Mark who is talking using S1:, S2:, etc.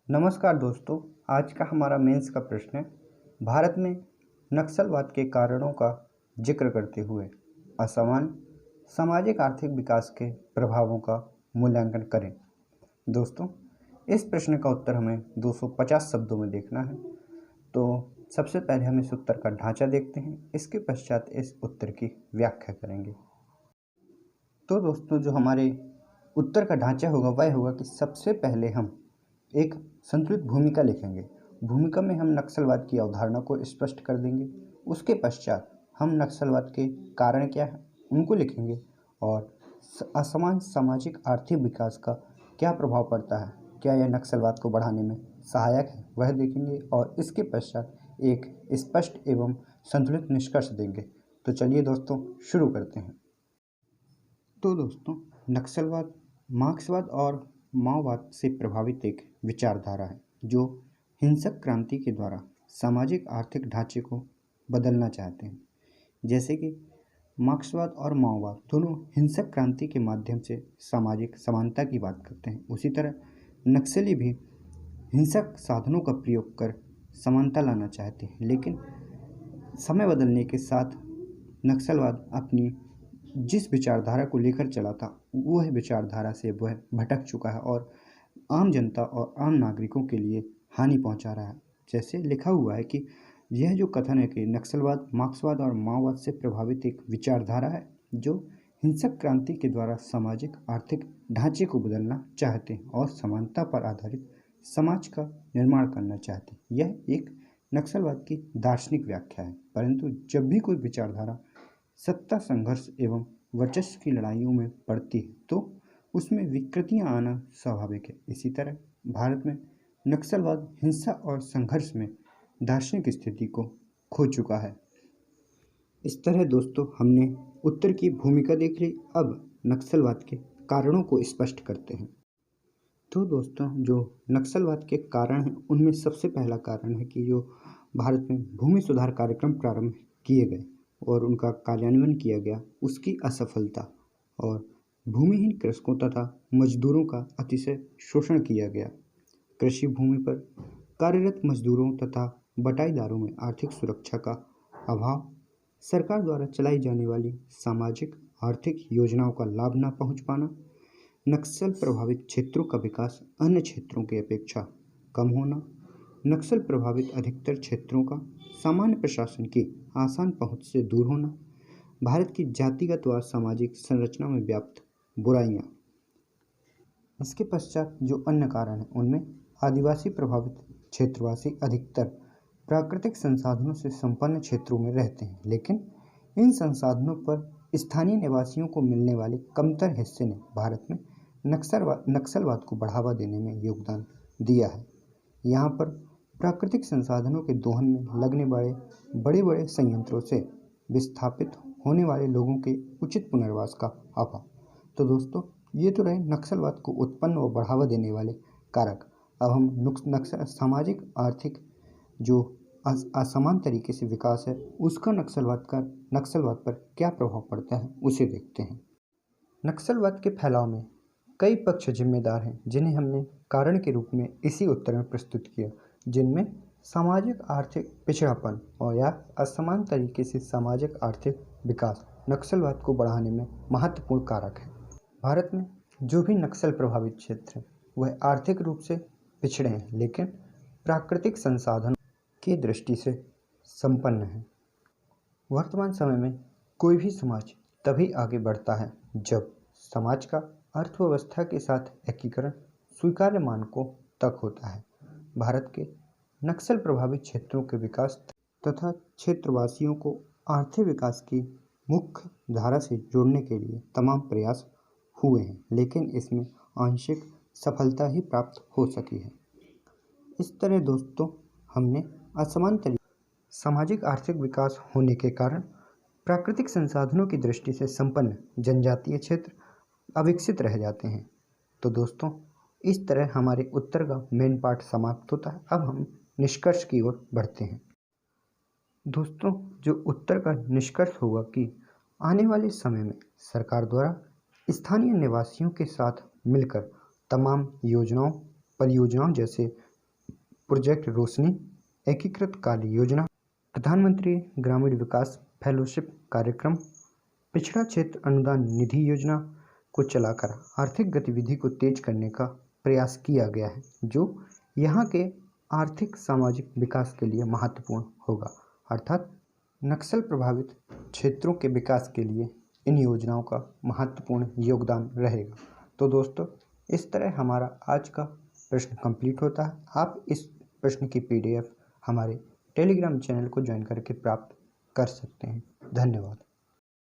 S1: नमस्कार दोस्तों। आज का हमारा मेंस का प्रश्न है, भारत में नक्सलवाद के कारणों का जिक्र करते हुए असमान सामाजिक आर्थिक विकास के प्रभावों का मूल्यांकन करें। दोस्तों, इस प्रश्न का उत्तर हमें 250 शब्दों में देखना है। तो सबसे पहले हम इस उत्तर का ढांचा देखते हैं, इसके पश्चात इस उत्तर की व्याख्या करेंगे। तो दोस्तों, जो हमारे उत्तर का ढांचा होगा वह होगा कि सबसे पहले हम एक संतुलित भूमिका लिखेंगे। भूमिका में हम नक्सलवाद की अवधारणा को स्पष्ट कर देंगे। उसके पश्चात हम नक्सलवाद के कारण क्या है उनको लिखेंगे और असमान सामाजिक आर्थिक विकास का क्या प्रभाव पड़ता है, क्या यह नक्सलवाद को बढ़ाने में सहायक है, वह देखेंगे और इसके पश्चात एक स्पष्ट एवं संतुलित निष्कर्ष देंगे। तो चलिए दोस्तों, शुरू करते हैं। तो दोस्तों, नक्सलवाद मार्क्सवाद और माओवाद से प्रभावित एक विचारधारा है जो हिंसक क्रांति के द्वारा सामाजिक आर्थिक ढांचे को बदलना चाहते हैं। जैसे कि मार्क्सवाद और माओवाद दोनों हिंसक क्रांति के माध्यम से सामाजिक समानता की बात करते हैं, उसी तरह नक्सली भी हिंसक साधनों का प्रयोग कर समानता लाना चाहते हैं। लेकिन समय बदलने के साथ नक्सलवाद अपनी जिस विचारधारा को लेकर चला था वह विचारधारा से वह भटक चुका है और आम जनता और आम नागरिकों के लिए हानि पहुंचा रहा है। जैसे लिखा हुआ है कि यह जो कथन है कि नक्सलवाद मार्क्सवाद और माओवाद से प्रभावित एक विचारधारा है जो हिंसक क्रांति के द्वारा सामाजिक आर्थिक ढांचे को बदलना चाहते हैं और समानता पर आधारित समाज का निर्माण करना चाहते हैं। यह एक नक्सलवाद की दार्शनिक व्याख्या है। परंतु जब भी कोई विचारधारा सत्ता संघर्ष एवं वर्चस्व की लड़ाइयों में पड़ती है तो उसमें विकृतियां आना स्वाभाविक है। इसी तरह भारत में नक्सलवाद हिंसा और संघर्ष में दार्शनिक स्थिति को खो चुका है। इस तरह दोस्तों, हमने उत्तर की भूमिका देख ली। अब नक्सलवाद के कारणों को स्पष्ट करते हैं। तो दोस्तों, जो नक्सलवाद के कारण हैं उनमें सबसे पहला कारण है कि जो भारत में भूमि सुधार कार्यक्रम प्रारंभ किए गए और उनका कार्यान्वयन किया गया उसकी असफलता और भूमिहीन कृषकों तथा मजदूरों का अतिशय शोषण किया गया। कृषि भूमि पर कार्यरत मजदूरों तथा बटाईदारों में आर्थिक सुरक्षा का अभाव, सरकार द्वारा चलाई जाने वाली सामाजिक आर्थिक योजनाओं का लाभ न पहुंच पाना, नक्सल प्रभावित क्षेत्रों का विकास अन्य क्षेत्रों की अपेक्षा कम होना, नक्सल प्रभावित अधिकतर क्षेत्रों का सामान्य प्रशासन की आसान पहुंच से दूर होना, भारत की जातिगत व सामाजिक संरचना में व्याप्त बुराइयां। इसके पश्चात जो अन्य कारण हैं उनमें आदिवासी प्रभावित क्षेत्रवासी अधिकतर प्राकृतिक संसाधनों से संपन्न क्षेत्रों में रहते हैं, लेकिन इन संसाधनों पर स्थानीय निवासियों को मिलने वाले कमतर हिस्से ने भारत में नक्सलवाद को बढ़ावा देने में योगदान दिया है। यहाँ पर प्राकृतिक संसाधनों के दोहन में लगने वाले बड़े बड़े संयंत्रों से विस्थापित होने वाले लोगों के उचित पुनर्वास का अभाव। तो दोस्तों, ये तो रहे नक्सलवाद को उत्पन्न व बढ़ावा देने वाले कारक। अब हम सामाजिक आर्थिक जो असमान तरीके से विकास है उसका नक्सलवाद पर क्या प्रभाव पड़ता है उसे देखते हैं। नक्सलवाद के फैलाव में कई पक्ष जिम्मेदार हैं जिन्हें हमने कारण के रूप में इसी उत्तर में प्रस्तुत किया, जिनमें सामाजिक आर्थिक पिछड़ापन और या असमान तरीके से सामाजिक आर्थिक विकास नक्सलवाद को बढ़ाने में महत्वपूर्ण कारक है। भारत में जो भी नक्सल प्रभावित क्षेत्र हैं वह आर्थिक रूप से पिछड़े हैं, लेकिन प्राकृतिक संसाधनों की दृष्टि से संपन्न है। वर्तमान समय में कोई भी समाज तभी आगे बढ़ता है जब समाज का अर्थव्यवस्था के साथ एकीकरण स्वीकार्य मानकों तक होता है। भारत के नक्सल प्रभावित क्षेत्रों के विकास तथा क्षेत्रवासियों को आर्थिक विकास की मुख्य धारा से जोड़ने के लिए तमाम प्रयास हुए हैं, लेकिन इसमें आंशिक सफलता ही प्राप्त हो सकी है। इस तरह दोस्तों, हमने असमान तरीके सामाजिक आर्थिक विकास होने के कारण प्राकृतिक संसाधनों की दृष्टि से संपन्न जनजातीय क्षेत्र अविकसित रह जाते हैं। तो दोस्तों, इस तरह हमारे उत्तर का मेन पार्ट समाप्त होता है। अब हम निष्कर्ष की ओर बढ़ते हैं। दोस्तों, जो उत्तर का निष्कर्ष होगा कि आने वाले समय में सरकार द्वारा स्थानीय निवासियों के साथ मिलकर तमाम परियोजनाओं जैसे प्रोजेक्ट रोशनी, एकीकृत कार्य योजना, प्रधानमंत्री ग्रामीण विकास फेलोशिप कार्यक्रम, पिछड़ा क्षेत्र अनुदान निधि योजना को चलाकर आर्थिक गतिविधि को तेज करने का प्रयास किया गया है, जो यहाँ के आर्थिक सामाजिक विकास के लिए महत्वपूर्ण होगा। अर्थात नक्सल प्रभावित क्षेत्रों के विकास के लिए इन योजनाओं का महत्वपूर्ण योगदान रहेगा। तो दोस्तों, इस तरह हमारा आज का प्रश्न कंप्लीट होता है। आप इस प्रश्न की PDF हमारे टेलीग्राम चैनल को ज्वाइन करके प्राप्त कर सकते हैं। धन्यवाद।